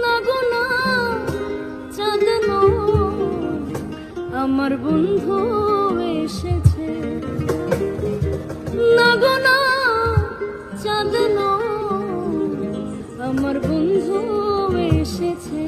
না গো না, চাঁদ নয়, আমার বন্ধু এসেছে। না গো না, চাঁদ নয়, আমার বন্ধু এসেছে।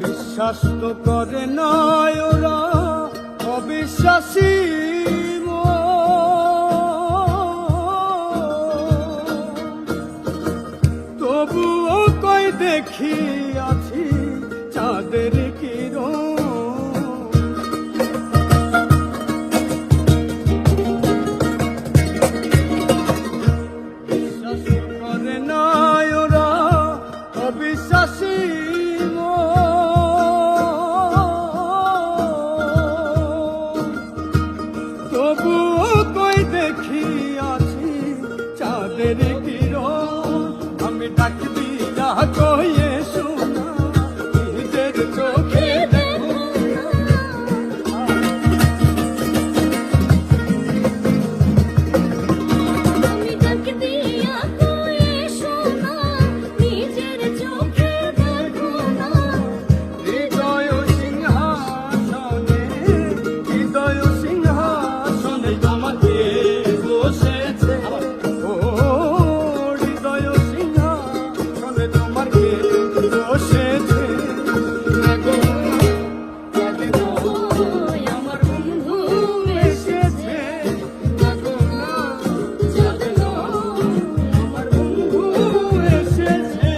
বিশ্বাস তো করে নয় ওরা, অবিশ্বাসী তবুও কই দেখি আছি চাঁদের কিরণ। বিশ্বাস করে নয় ওরা, অবিশ্বাসী তবুও কই দেখি আছি চাঁদের কিরণ। আমি ডাক দিয়া কয়ে শোনা, নিজের চোখে দেখো আমি ডাক দিয়া কয়ে শোনা, নিজের চোখে দেখো না। হৃদয় সিংহাসনে, হৃদয় সিংহাসনে তোমাকে বসেছে। ও হৃদয় সিংহাসনে তোমাকে বসেছে। আমার বন্ধু এসেছে। না গো না, চাঁদ নয়, আমার বন্ধু এসেছে।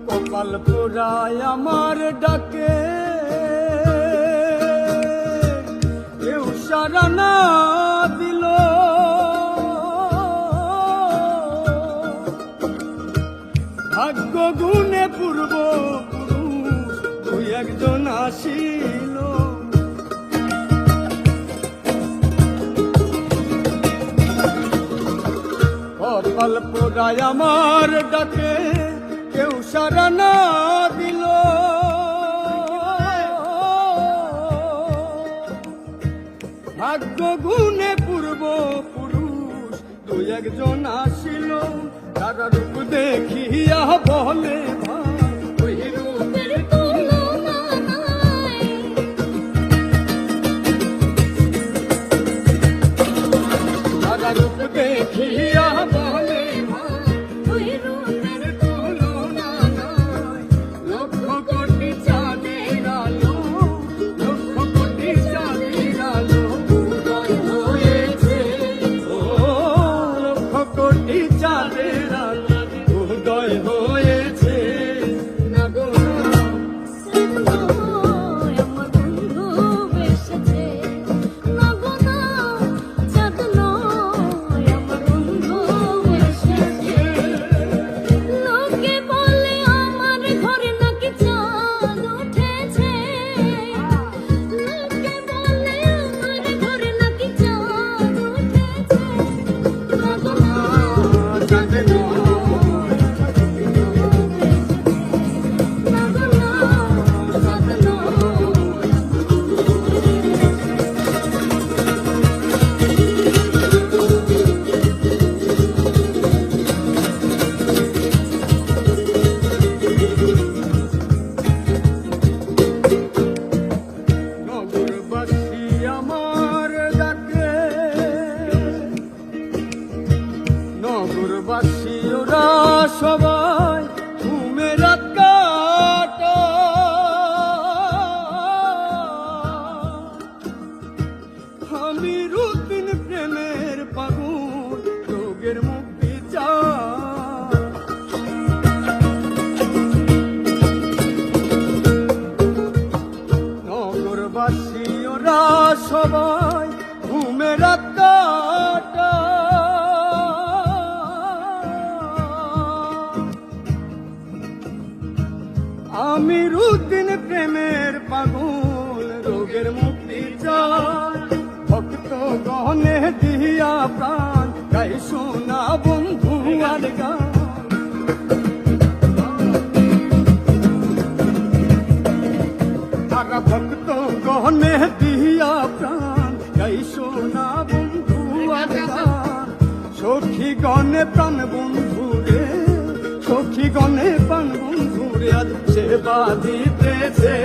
কপাল পোড়ায় আমার ডাকে, কেউ সারা না দিল। ভাগ্য গুণে পূর্ব পুরুষ দুই একজন আসিল। কপাল পোড়ায় আমার ডাকে, কেউ সারা না দিল। ভাগ্য গুণে পূর্ব পুরুষ দুই একজন আসিল। তারা রূপ দেখিয়া বলে ভাই, ওই রূপের তুলনা নাই। তারা রূপ দেখিয়া বলে ওই রূপের তুলনা নাই। লক্ষ কোটি চাঁদের আলো, লক্ষ কোটি চাঁদের আলো উদয় হয়েছে। ও লক্ষ কোটি চাঁদের আলো উদয় হয়েছে। সবাই ঘুমের কাটা আমির উদ্দিন প্রেমের পাগল রোগের মুক্তি চায় ভক্ত গহনে দিয়া প্রাণ গাই শোনা বন্ধু আর গান তারা ভক্ত গহনে দিয়া প্রাণ গাই শোনা বন্ধু আর গান সখী গণে প্রাণ বন্ধু রে সখী গণে প্রাণ বন্ধু রে আজ সেবা দিতেছে